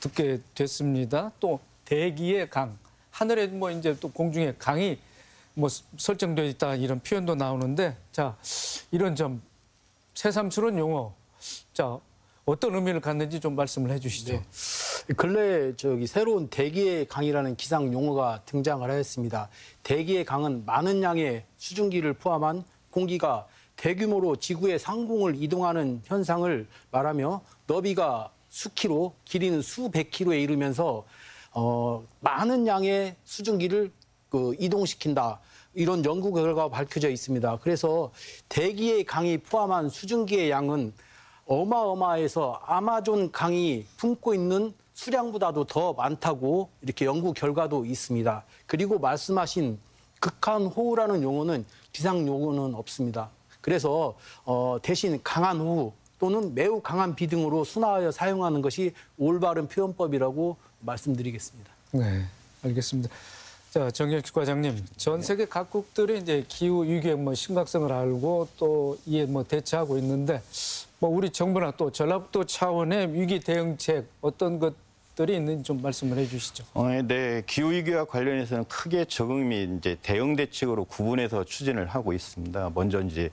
듣게 됐습니다. 또 대기의 강, 하늘에 뭐 이제 또 공중에 강이 뭐 설정되어 있다 이런 표현도 나오는데, 자, 이런 좀 새삼스러운 용어, 자, 어떤 의미를 갖는지 좀 말씀을 해주시죠. 네. 근래 새로운 대기의 강이라는 기상 용어가 등장을 하였습니다. 대기의 강은 많은 양의 수증기를 포함한 공기가 대규모로 지구의 상공을 이동하는 현상을 말하며, 너비가 수키로, 길이는 수백 킬로에 이르면서 많은 양의 수증기를 이동시킨다. 이런 연구 결과가 밝혀져 있습니다. 그래서 대기의 강이 포함한 수증기의 양은 어마어마해서 아마존 강이 품고 있는 수량보다도 더 많다고 이렇게 연구 결과도 있습니다. 그리고 말씀하신 극한호우라는 용어는 기상 용어는 없습니다. 그래서 대신 강한 호우 또는 매우 강한 비 등으로 순화하여 사용하는 것이 올바른 표현법이라고 말씀드리겠습니다. 네, 알겠습니다. 자, 정경식 과장님, 전 세계 각국들이 이제 기후 위기의 뭐 심각성을 알고 또 이에 뭐 대처하고 있는데, 뭐 우리 정부나 또 전라북도 차원의 위기 대응책 어떤 것들이 있는지 좀 말씀을 해주시죠. 네, 기후 위기와 관련해서는 크게 적응 및 이제 대응 대책으로 구분해서 추진을 하고 있습니다. 먼저 이제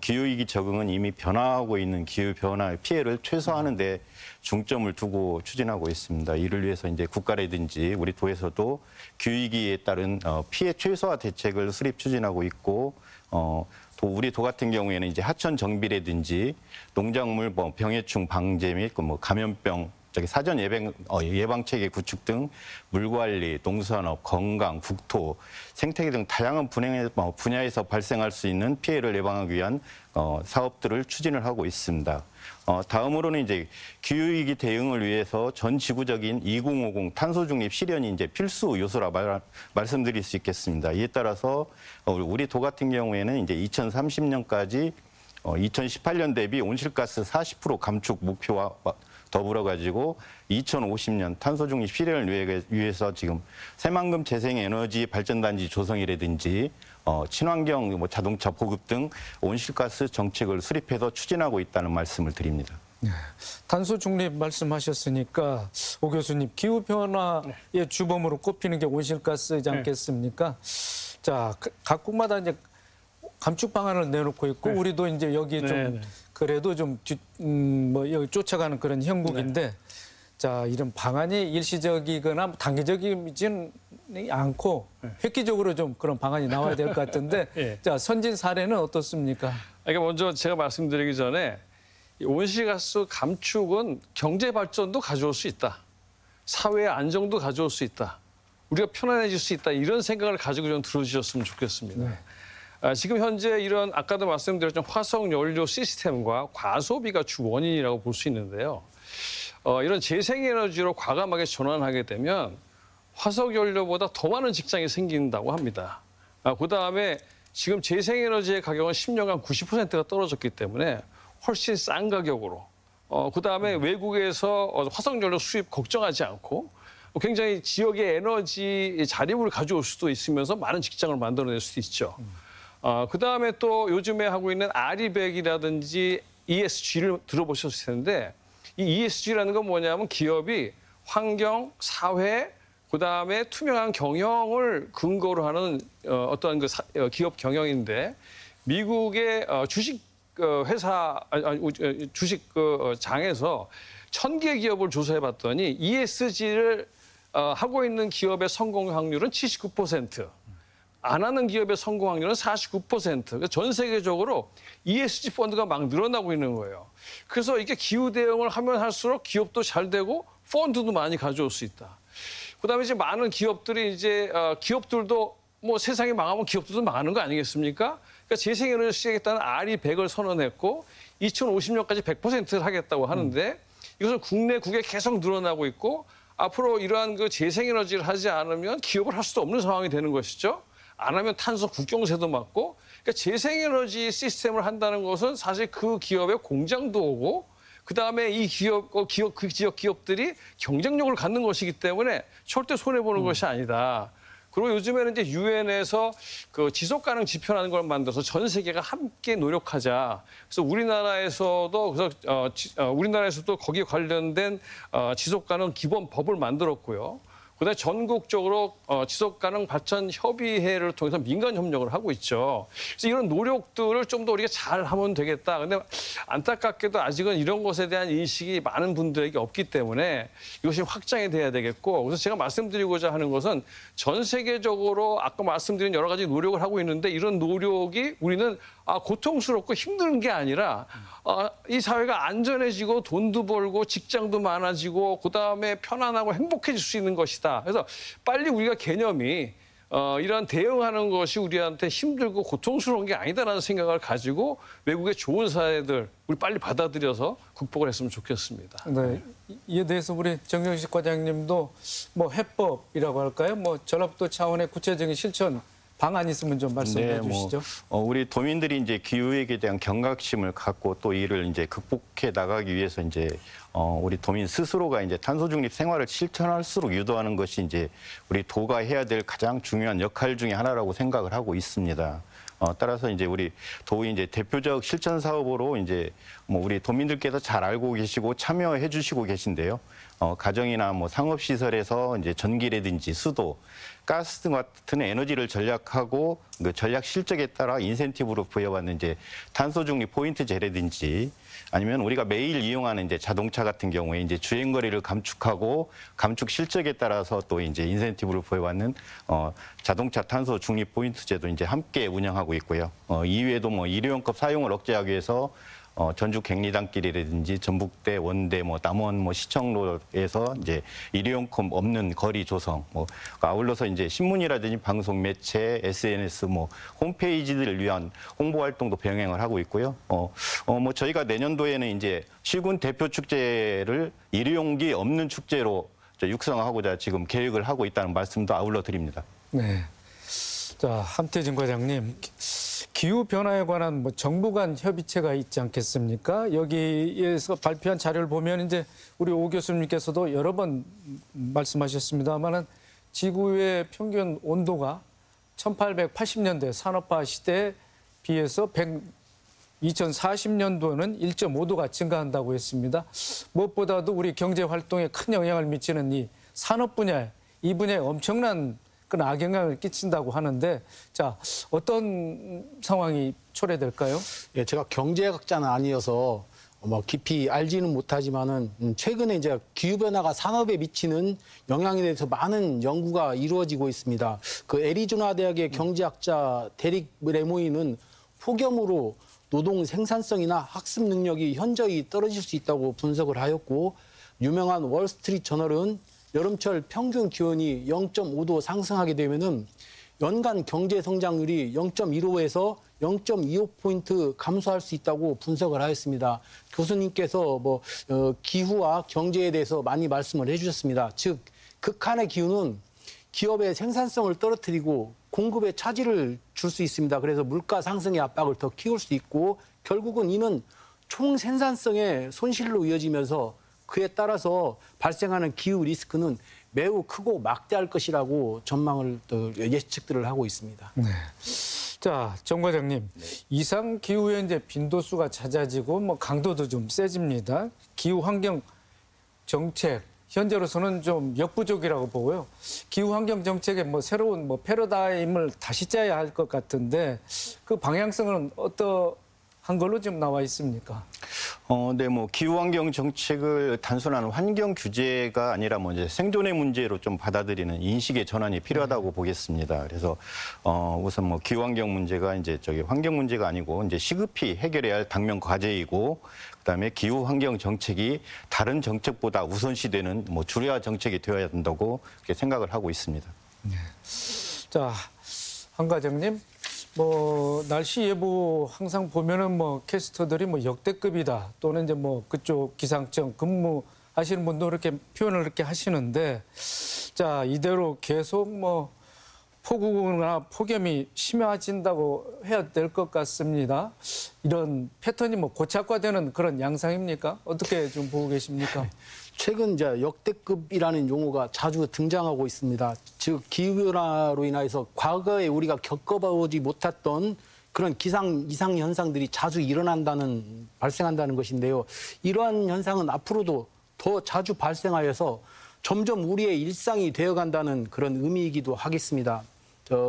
기후 위기 적응은 이미 변화하고 있는 기후 변화의 피해를 최소화하는 데 중점을 두고 추진하고 있습니다. 이를 위해서 이제 국가라든지 우리 도에서도 기후 위기에 따른 피해 최소화 대책을 수립 추진하고 있고, 또 우리 도 같은 경우에는 이제 하천 정비라든지 농작물 뭐 병해충 방제 및 뭐 감염병 사전 예방 체계 구축 등 물관리, 농산업, 건강, 국토, 생태계 등 다양한 분야에서 발생할 수 있는 피해를 예방하기 위한 사업들을 추진을 하고 있습니다. 다음으로는 이제 기후위기 대응을 위해서 전 지구적인 2050 탄소 중립 실현이 이제 필수 요소라 말씀드릴 수 있겠습니다. 이에 따라서 우리 도 같은 경우에는 이제 2030년까지 2018년 대비 온실가스 40% 감축 목표와 더불어 가지고 2050년 탄소 중립 실현을 위해서 지금 새만금 재생에너지 발전단지 조성이라든지 친환경 뭐 자동차 보급 등 온실가스 정책을 수립해서 추진하고 있다는 말씀을 드립니다. 네. 탄소 중립 말씀하셨으니까 오 교수님, 기후 변화의 주범으로 꼽히는 게 온실가스이지 않겠습니까? 자, 각국마다 이제 감축 방안을 내놓고 있고, 우리도 이제 여기 좀 그래도 좀 여기 쫓아가는 그런 형국인데, 자, 이런 방안이 일시적이거나 단기적이지는 않고 획기적으로 좀 그런 방안이 나와야 될 것 같은데, 자, 선진 사례는 어떻습니까? 그러니까 먼저 제가 말씀드리기 전에 이 온실가스 감축은 경제 발전도 가져올 수 있다. 사회의 안정도 가져올 수 있다. 우리가 편안해질 수 있다. 이런 생각을 가지고 좀 들어주셨으면 좋겠습니다. 네. 지금 현재 이런 아까도 말씀드렸던 화석 연료 시스템과 과소비가 주 원인이라고 볼 수 있는데요. 이런 재생에너지로 과감하게 전환하게 되면 화석 연료보다 더 많은 직장이 생긴다고 합니다. 그다음에 지금 재생에너지의 가격은 10년간 90%가 떨어졌기 때문에 훨씬 싼 가격으로, 그다음에 외국에서 화석 연료 수입 걱정하지 않고 굉장히 지역의 에너지 자립을 가져올 수도 있으면서 많은 직장을 만들어낼 수도 있죠. 그다음에 또 요즘에 하고 있는 아리백이라든지 ESG를 들어보셨을 텐데, 이 ESG라는 건 뭐냐면 기업이 환경, 사회, 그다음에 투명한 경영을 근거로 하는 어떠한 기업 경영인데, 미국의 주식 회사 주식 장에서 1000개 기업을 조사해 봤더니 ESG를 하고 있는 기업의 성공 확률은 79%. 안 하는 기업의 성공 확률은 49%. 전 세계적으로 ESG 펀드가 막 늘어나고 있는 거예요. 그래서 이게 기후 대응을 하면 할수록 기업도 잘 되고 펀드도 많이 가져올 수 있다. 그다음에 이제 많은 기업들이 이제 기업들도 뭐 세상이 망하면 기업들도 망하는 거 아니겠습니까? 그러니까 재생에너지를 시작했다는 RE100을 선언했고 2050년까지 100%를 하겠다고 하는데 이것은 국내 국에 계속 늘어나고 있고 앞으로 이러한 그 재생에너지를 하지 않으면 기업을 할 수도 없는 상황이 되는 것이죠. 안 하면 탄소 국경세도 맞고 그러니까 재생에너지 시스템을 한다는 것은 사실 그 기업의 공장도 오고 그다음에 이 그 지역 기업들이 경쟁력을 갖는 것이기 때문에 절대 손해보는 것이 아니다. 그리고 요즘에는 이제 유엔에서 그 지속 가능 지표라는 걸 만들어서 전 세계가 함께 노력하자. 그래서 우리나라에서도 거기에 관련된 지속 가능 기본 법을 만들었고요. 그다음에 전국적으로 지속가능 발전 협의회를 통해서 민간 협력을 하고 있죠. 그래서 이런 노력들을 좀 더 우리가 잘 하면 되겠다. 근데 안타깝게도 아직은 이런 것에 대한 인식이 많은 분들에게 없기 때문에 이것이 확장이 돼야 되겠고, 그래서 제가 말씀드리고자 하는 것은 전 세계적으로 아까 말씀드린 여러 가지 노력을 하고 있는데 이런 노력이 우리는 고통스럽고 힘든 게 아니라 이 사회가 안전해지고 돈도 벌고 직장도 많아지고 그다음에 편안하고 행복해질 수 있는 것이다. 그래서 빨리 우리가 개념이 이러한 대응하는 것이 우리한테 힘들고 고통스러운 게 아니다라는 생각을 가지고 외국의 좋은 사례들 우리 빨리 받아들여서 극복을 했으면 좋겠습니다. 네, 이에 대해서 우리 정경식 과장님도 뭐 해법이라고 할까요? 뭐 전라북도 차원의 구체적인 실천 방안 있으면 좀 말씀해 주시죠. 우리 도민들이 이제 기후에 대한 경각심을 갖고 또 이를 이제 극복해 나가기 위해서 이제 우리 도민 스스로가 이제 탄소 중립 생활을 실천할수록 유도하는 것이 이제 우리 도가 해야 될 가장 중요한 역할 중에 하나라고 생각을 하고 있습니다. 따라서 이제 우리 도의 이제 대표적 실천 사업으로 이제 뭐 우리 도민들께서 잘 알고 계시고 참여해 주시고 계신데요. 가정이나 뭐 상업 시설에서 이제 전기라든지 수도, 가스 등 같은 에너지를 전략하고 그 전략 실적에 따라 인센티브로 부여받는 이제 탄소 중립 포인트제라든지 아니면 우리가 매일 이용하는 이제 자동차 같은 경우에 이제 주행 거리를 감축하고 감축 실적에 따라서 또 이제 인센티브를 부여받는 자동차 탄소 중립 포인트제도 이제 함께 운영하고 있고요. 이외에도 뭐 일회용컵 사용을 억제하기 위해서 전주 갱리단길이라든지 전북대, 원대, 뭐 남원, 뭐 시청로에서 이제 일회용컵 없는 거리 조성, 뭐 아울러서 이제 신문이라든지 방송 매체, SNS, 뭐 홈페이지들을 위한 홍보 활동도 병행을 하고 있고요. 뭐 저희가 내년도에는 이제 시군 대표 축제를 일회용기 없는 축제로 육성하고자 지금 계획을 하고 있다는 말씀도 아울러 드립니다. 네. 자, 함태진 과장님. 기후 변화에 관한 뭐 정부 간 협의체가 있지 않겠습니까? 여기에서 발표한 자료를 보면 이제 우리 오 교수님께서도 여러 번 말씀하셨습니다만은 지구의 평균 온도가 1880년대 산업화 시대에 비해서 2040년도에는 1.5도가 증가한다고 했습니다. 무엇보다도 우리 경제 활동에 큰 영향을 미치는 이 산업 분야에 이 분야에 엄청난 그런 악영향을 끼친다고 하는데, 자, 어떤 상황이 초래될까요? 예, 제가 경제학자는 아니어서 뭐 깊이 알지는 못하지만은 최근에 이제 기후 변화가 산업에 미치는 영향에 대해서 많은 연구가 이루어지고 있습니다. 그 애리조나 대학의 경제학자 데릭 레모이는 폭염으로 노동 생산성이나 학습 능력이 현저히 떨어질 수 있다고 분석을 하였고, 유명한 월스트리트 저널은 여름철 평균 기온이 0.5도 상승하게 되면은 연간 경제 성장률이 0.15에서 0.25포인트 감소할 수 있다고 분석을 하였습니다. 교수님께서 뭐 기후와 경제에 대해서 많이 말씀을 해주셨습니다. 즉 극한의 기후는 기업의 생산성을 떨어뜨리고 공급에 차질을 줄 수 있습니다. 그래서 물가 상승의 압박을 더 키울 수 있고 결국은 이는 총 생산성의 손실로 이어지면서 그에 따라서 발생하는 기후 리스크는 매우 크고 막대할 것이라고 전망을 예측들을 하고 있습니다. 네. 자, 정 과장님, 이상 기후에 이제 빈도수가 잦아지고 뭐 강도도 좀 세집니다. 기후 환경 정책 현재로서는 좀 역부족이라고 보고요. 기후 환경 정책에 뭐 새로운 뭐 패러다임을 다시 짜야 할 것 같은데 그 방향성은 어떠한 걸로 지금 나와 있습니까? 네, 뭐 기후환경 정책을 단순한 환경 규제가 아니라 뭐 이제 생존의 문제로 좀 받아들이는 인식의 전환이 필요하다고 보겠습니다. 그래서 우선 뭐 기후환경 문제가 이제 환경 문제가 아니고 이제 시급히 해결해야 할 당면 과제이고, 그다음에 기후환경 정책이 다른 정책보다 우선시되는 뭐 주요한 정책이 되어야 된다고 그렇게 생각을 하고 있습니다. 자, 한 과장님, 뭐 날씨 예보 항상 보면은 뭐 캐스터들이 뭐 역대급이다, 또는 이제 뭐 그쪽 기상청 근무하시는 분도 이렇게 표현을 이렇게 하시는데, 자, 이대로 계속 뭐 폭우나 폭염이 심해진다고 해야 될 것 같습니다. 이런 패턴이 뭐 고착화되는 그런 양상입니까? 어떻게 좀 보고 계십니까? 최근 이제 역대급이라는 용어가 자주 등장하고 있습니다. 즉 기후변화로 인해서 과거에 우리가 겪어보지 못했던 그런 이상 현상들이 자주 발생한다는 것인데요. 이러한 현상은 앞으로도 더 자주 발생하여서 점점 우리의 일상이 되어간다는 그런 의미이기도 하겠습니다.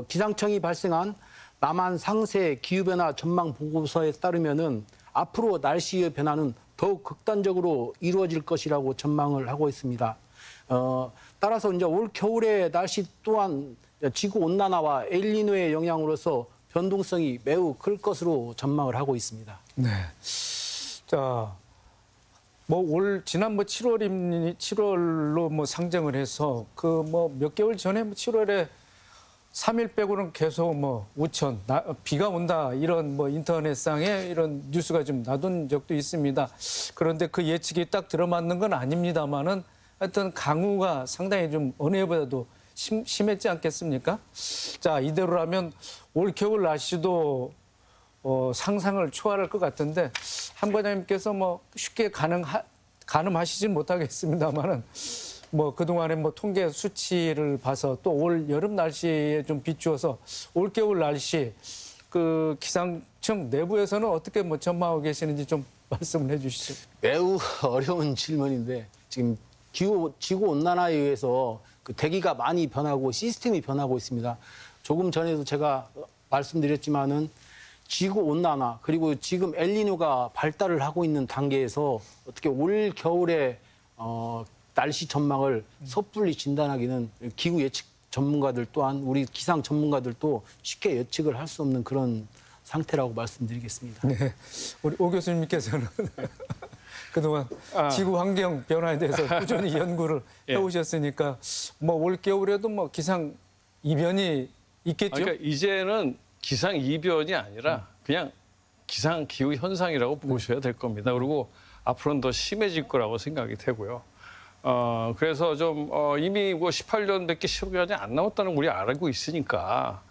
기상청이 발생한 남한 상세 기후변화 전망 보고서에 따르면은 앞으로 날씨의 변화는 더욱 극단적으로 이루어질 것이라고 전망을 하고 있습니다. 따라서 이제 올 겨울의 날씨 또한 지구 온난화와 엘니뇨의 영향으로서 변동성이 매우 클 것으로 전망을 하고 있습니다. 네. 자, 뭐 지난 7월로 뭐 상정을 해서 그 뭐 몇 개월 전에 7월에 3일 빼고는 계속 뭐 우천, 비가 온다, 이런 뭐 인터넷상에 이런 뉴스가 좀 나돈 적도 있습니다. 그런데 그 예측이 딱 들어맞는 건 아닙니다만은 하여튼 강우가 상당히 좀 어느 해보다도 심했지 않겠습니까? 자, 이대로라면 올 겨울 날씨도 상상을 초월할 것 같은데, 한 과장님께서 뭐 쉽게 가늠하시진 못하겠습니다만은 뭐 그동안에 뭐 통계 수치를 봐서 또 올 여름 날씨에 좀 비추어서 올 겨울 날씨 그 기상청 내부에서는 어떻게 뭐 전망하고 계시는지 좀 말씀을 해 주시죠. 매우 어려운 질문인데, 지금 지구 온난화에 의해서 그 대기가 많이 변하고 시스템이 변하고 있습니다. 조금 전에도 제가 말씀드렸지만은 지구 온난화, 그리고 지금 엘니뇨가 발달을 하고 있는 단계에서 어떻게 올 겨울에 날씨 전망을 섣불리 진단하기는 기후 예측 전문가들 또한 우리 기상 전문가들도 쉽게 예측을 할 수 없는 그런 상태라고 말씀드리겠습니다. 네, 우리 오 교수님께서는 그동안 지구 환경 변화에 대해서 꾸준히 연구를 해오셨으니까 뭐 올 겨울에도 뭐 기상 이변이 있겠죠? 그러니까 이제는 기상 이변이 아니라 그냥 기상 기후 현상이라고 보셔야 될 겁니다. 그리고 앞으로는 더 심해질 거라고 생각이 되고요. 그래서 좀 이미 뭐 18년밖에 시간이 안 남았다는 걸 우리 알고 있으니까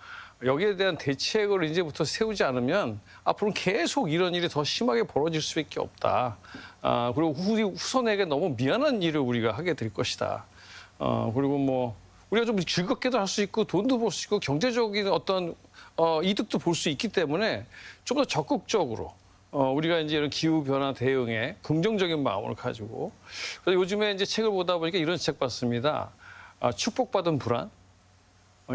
여기에 대한 대책을 이제부터 세우지 않으면 앞으로는 계속 이런 일이 더 심하게 벌어질 수밖에 없다. 그리고 우리 후손에게 너무 미안한 일을 우리가 하게 될 것이다. 그리고 뭐 우리가 좀 즐겁게도 할 수 있고 돈도 벌 수 있고 경제적인 어떤 이득도 볼 수 있기 때문에 좀 더 적극적으로 우리가 이제 이런 기후 변화 대응에 긍정적인 마음을 가지고, 그래서 요즘에 이제 책을 보다 보니까 이런 책 봤습니다. 축복받은 불안.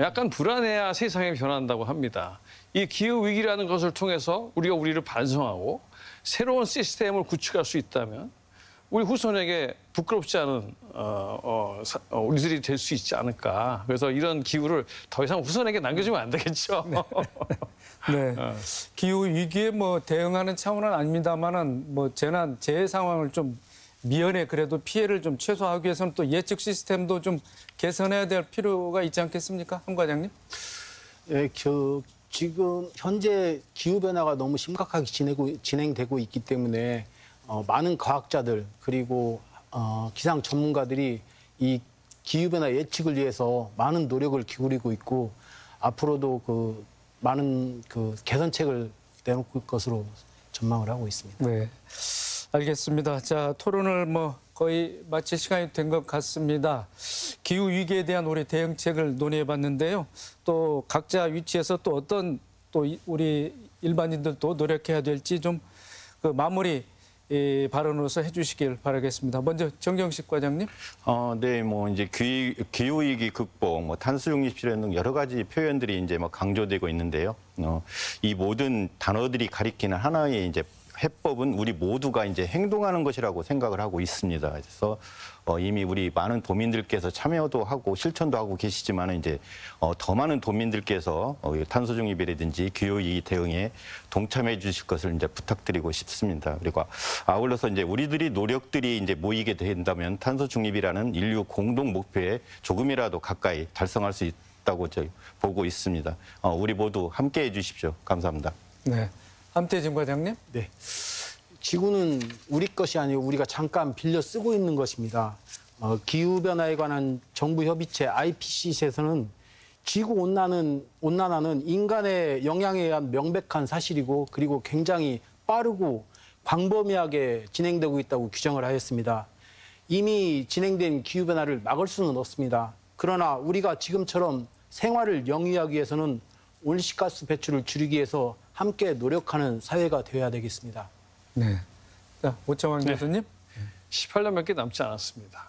약간 불안해야 세상이 변한다고 합니다. 이 기후 위기라는 것을 통해서 우리가 우리를 반성하고 새로운 시스템을 구축할 수 있다면 우리 후손에게 부끄럽지 않은 우리들이 될 수 있지 않을까. 그래서 이런 기후를 더 이상 후손에게 남겨주면 안 되겠죠. 네. 기후 위기에 뭐 대응하는 차원은 아닙니다만은 뭐 재해 상황을 좀 미연에 그래도 피해를 좀 최소화하기 위해서는 또 예측 시스템도 좀 개선해야 될 필요가 있지 않겠습니까, 한 과장님? 예, 지금 현재 기후 변화가 너무 심각하게 진행되고 있기 때문에 많은 과학자들 그리고 기상 전문가들이 이 기후 변화 예측을 위해서 많은 노력을 기울이고 있고, 앞으로도 그 많은 그 개선책을 내놓을 것으로 전망을 하고 있습니다. 네, 알겠습니다. 자, 토론을 뭐 거의 마칠 시간이 된 것 같습니다. 기후 위기에 대한 우리 대응책을 논의해봤는데요. 또 각자 위치에서 또 어떤 또 우리 일반인들도 노력해야 될지 좀 그 마무리 발언으로서 해주시길 바라겠습니다. 먼저 정경식 과장님. 네, 뭐 이제 기후 위기 극복, 뭐 탄소 중립 실현 등 여러 가지 표현들이 이제 뭐 강조되고 있는데요. 이 모든 단어들이 가리키는 하나의 이제 해법은 우리 모두가 이제 행동하는 것이라고 생각을 하고 있습니다. 그래서 이미 우리 많은 도민들께서 참여도 하고 실천도 하고 계시지만 이제 더 많은 도민들께서 탄소 중립이라든지 기후 위기 대응에 동참해 주실 것을 이제 부탁드리고 싶습니다. 그리고 아울러서 이제 우리들이 노력들이 이제 모이게 된다면 탄소 중립이라는 인류 공동 목표에 조금이라도 가까이 달성할 수 있다고 저희 보고 있습니다. 우리 모두 함께해 주십시오. 감사합니다. 네, 함태진 과장님. 네. 지구는 우리 것이 아니고 우리가 잠깐 빌려 쓰고 있는 것입니다. 기후변화에 관한 정부 협의체 IPCC에서는 지구 온난화는 인간의 영향에 의한 명백한 사실이고 그리고 굉장히 빠르고 광범위하게 진행되고 있다고 규정을 하였습니다. 이미 진행된 기후변화를 막을 수는 없습니다. 그러나 우리가 지금처럼 생활을 영위하기 위해서는 온실가스 배출을 줄이기 위해서 함께 노력하는 사회가 되어야 되겠습니다. 네. 자, 오창환 네. 교수님. 18년밖에 남지 않았습니다.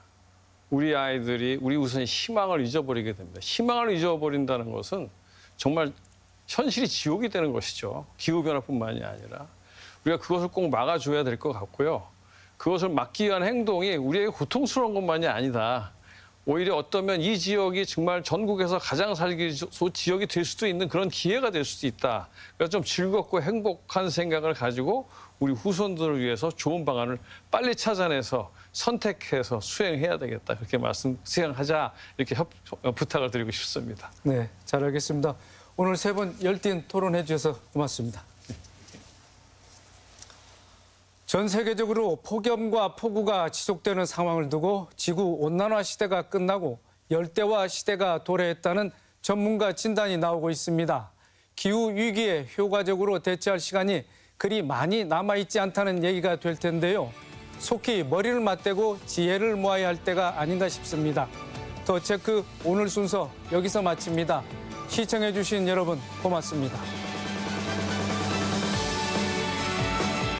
우리 아이들이 우리 우선 희망을 잊어버리게 됩니다. 희망을 잊어버린다는 것은 정말 현실이 지옥이 되는 것이죠. 기후변화뿐만이 아니라. 우리가 그것을 꼭 막아줘야 될 것 같고요. 그것을 막기 위한 행동이 우리에게 고통스러운 것만이 아니다. 오히려 어쩌면 이 지역이 정말 전국에서 가장 살기 좋은 지역이 될 수도 있는 그런 기회가 될 수도 있다. 그래서 좀 즐겁고 행복한 생각을 가지고 우리 후손들을 위해서 좋은 방안을 빨리 찾아내서 선택해서 수행해야 되겠다. 그렇게 수행하자 이렇게 부탁을 드리고 싶습니다. 네, 잘 알겠습니다. 오늘 세 분 열띤 토론해 주셔서 고맙습니다. 전 세계적으로 폭염과 폭우가 지속되는 상황을 두고 지구 온난화 시대가 끝나고 열대화 시대가 도래했다는 전문가 진단이 나오고 있습니다. 기후 위기에 효과적으로 대처할 시간이 그리 많이 남아있지 않다는 얘기가 될 텐데요. 속히 머리를 맞대고 지혜를 모아야 할 때가 아닌가 싶습니다. 더 체크 오늘 순서 여기서 마칩니다. 시청해 주신 여러분 고맙습니다.